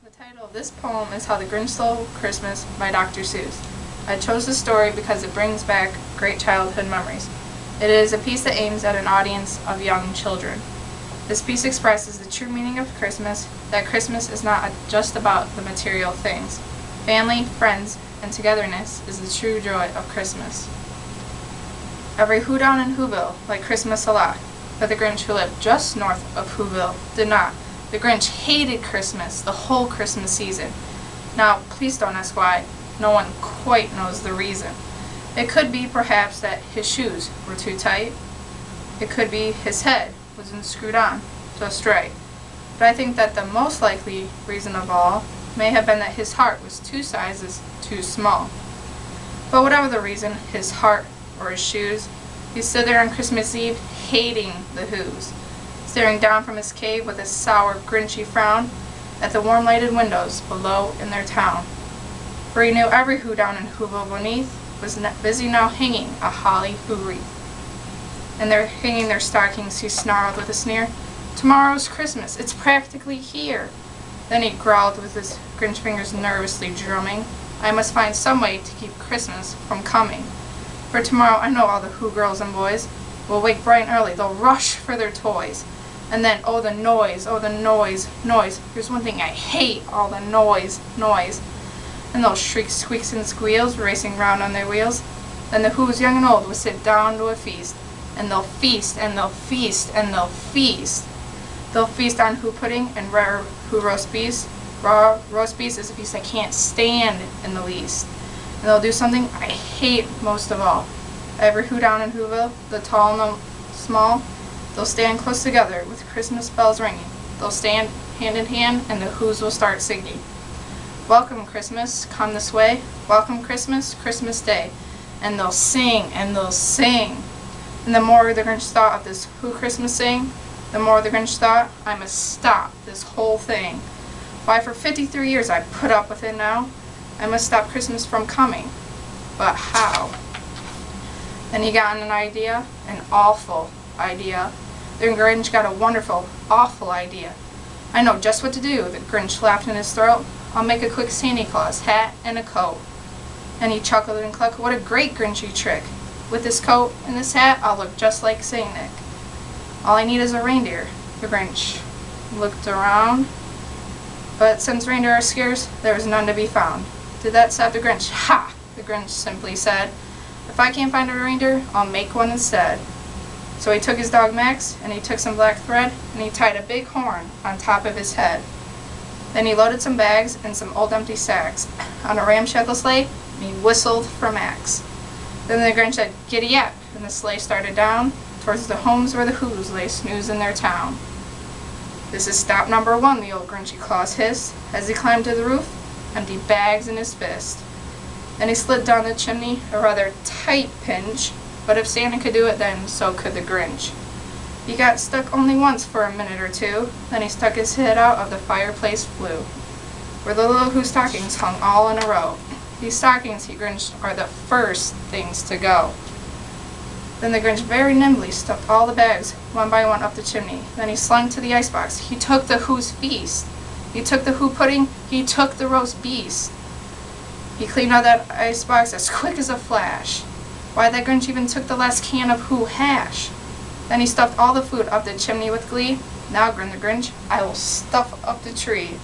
The title of this poem is How the Grinch Stole Christmas by Dr. Seuss. I chose this story because it brings back great childhood memories. It is a piece that aims at an audience of young children. This piece expresses the true meaning of Christmas, that Christmas is not just about the material things. Family, friends, and togetherness is the true joy of Christmas. Every who down in Whoville liked Christmas a lot, but the Grinch who lived just north of Whoville did not. The Grinch hated Christmas, the whole Christmas season. Now, please don't ask why. No one quite knows the reason. It could be, perhaps, that his shoes were too tight. It could be his head wasn't screwed on just right. But I think that the most likely reason of all may have been that his heart was 2 sizes too small. But whatever the reason, his heart or his shoes, he stood there on Christmas Eve hating the Whos, staring down from his cave with a sour, grinchy frown at the warm lighted windows below in their town. For he knew every Who down in Whoville beneath was busy now hanging a holly Who wreath. And they're hanging their stockings, he snarled with a sneer. Tomorrow's Christmas, it's practically here. Then he growled with his Grinch fingers nervously drumming. I must find some way to keep Christmas from coming. For tomorrow I know all the Who girls and boys will wake bright and early, they'll rush for their toys. And then, oh the noise, noise. Here's one thing I hate, all the noise. And those shrieks, squeaks, and squeals racing round on their wheels. Then the Who's young and old will sit down to a feast. And they'll feast, and they'll feast, and they'll feast. They'll feast on Who pudding and rare Who roast beef. Raw roast beef is a feast I can't stand in the least. And they'll do something I hate most of all. Every Who down in Whoville, the tall and the small, they'll stand close together with Christmas bells ringing. They'll stand hand in hand and the Whos will start singing. Welcome Christmas, come this way. Welcome Christmas, Christmas Day. And they'll sing and they'll sing. And the more the Grinch thought of this Who Christmas sing, the more the Grinch thought, I must stop this whole thing. Why, for 53 years I put up with it now. I must stop Christmas from coming. But how? Then he got an idea, an awful idea. The Grinch got a wonderful, awful idea. I know just what to do, the Grinch laughed in his throat. I'll make a quick Santa Claus hat and a coat. And he chuckled and clucked, what a great Grinchy trick. With this coat and this hat, I'll look just like Saint Nick. All I need is a reindeer. The Grinch looked around, but since reindeer are scarce, there was none to be found. Did that stop the Grinch? Ha! The Grinch simply said, if I can't find a reindeer, I'll make one instead. So he took his dog Max, and he took some black thread, and he tied a big horn on top of his head. Then he loaded some bags and some old empty sacks on a ramshackle sleigh, and he whistled for Max. Then the Grinch said, giddy up, and the sleigh started down towards the homes where the Whos lay snoozing their town. This is stop number 1, the old Grinchy Claus hissed, as he climbed to the roof, empty bags in his fist. Then he slid down the chimney, a rather tight pinch, but if Santa could do it then, so could the Grinch. He got stuck only once for a minute or two, then he stuck his head out of the fireplace flue, where the little Who stockings hung all in a row. These stockings, he Grinched, are the first things to go. Then the Grinch very nimbly stuffed all the bags, one by one, up the chimney. Then he slunk to the icebox. He took the Who's feast. He took the Who pudding. He took the roast beast. He cleaned out that icebox as quick as a flash. Why, that Grinch even took the last can of Who hash. Then he stuffed all the food up the chimney with glee. Now, grinned the Grinch, I will stuff up the tree.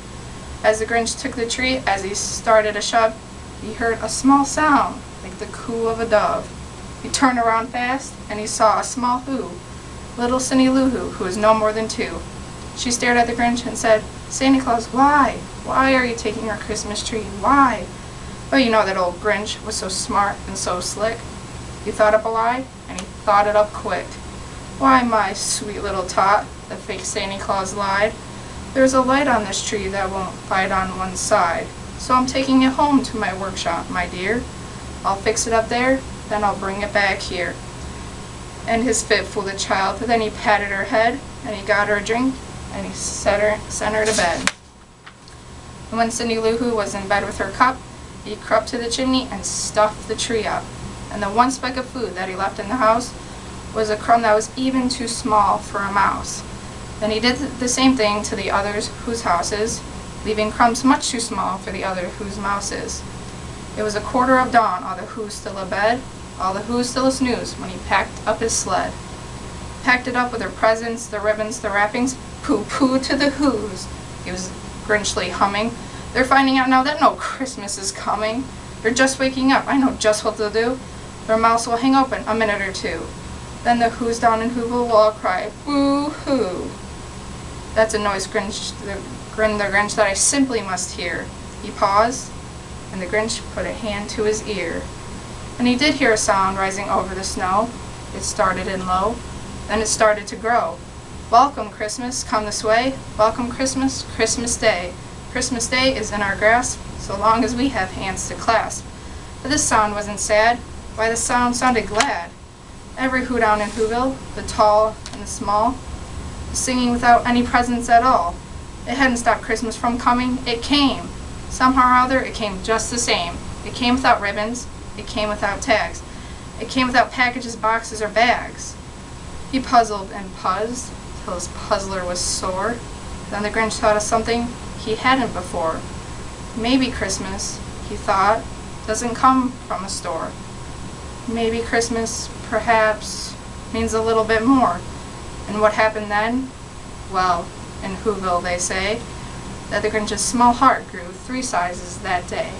As the Grinch took the tree, as he started a shove, he heard a small sound, like the coo of a dove. He turned around fast, and he saw a small Who, little Cindy Lou Who, who was no more than 2. She stared at the Grinch and said, Santa Claus, why? Why are you taking our Christmas tree? Why? But you know that old Grinch was so smart and so slick. He thought up a lie, and he thought it up quick. Why, my sweet little tot, the fake Santa Claus lied. There's a light on this tree that won't light on one side. So I'm taking it home to my workshop, my dear. I'll fix it up there, then I'll bring it back here. And his fit fooled the child, then he patted her head, and he got her a drink, and he sent her to bed. And when Cindy Lou Who was in bed with her cup, he crept to the chimney and stuffed the tree up. And the one speck of food that he left in the house was a crumb that was even too small for a mouse. Then he did the same thing to the others whose houses leaving crumbs much too small for the other whose mouse is. It was a quarter of dawn, all the who's still abed, all the who's still a snooze, when he packed up his sled. Packed it up with their presents, the ribbons, the wrappings, pooh-pooh to the who's, he was grinchly humming. They're finding out now that no Christmas is coming. They're just waking up, I know just what they'll do. Their mouths will hang open a minute or two. Then the who's down in Whoville will all cry, boo-hoo. That's a noise the Grinch that I simply must hear. He paused, and the Grinch put a hand to his ear. And he did hear a sound rising over the snow. It started in low, then it started to grow. Welcome, Christmas, come this way. Welcome, Christmas, Christmas Day. Christmas Day is in our grasp, so long as we have hands to clasp. But this sound wasn't sad. Why, the sound sounded glad. Every who down in Whoville, the tall and the small, was singing without any presents at all. It hadn't stopped Christmas from coming. It came. Somehow or other, it came just the same. It came without ribbons. It came without tags. It came without packages, boxes, or bags. He puzzled and puzzed till his puzzler was sore. Then the Grinch thought of something he hadn't before. Maybe Christmas, he thought, doesn't come from a store. Maybe Christmas, perhaps, means a little bit more. And what happened then? Well, in Whoville they say that the Grinch's small heart grew 3 sizes that day.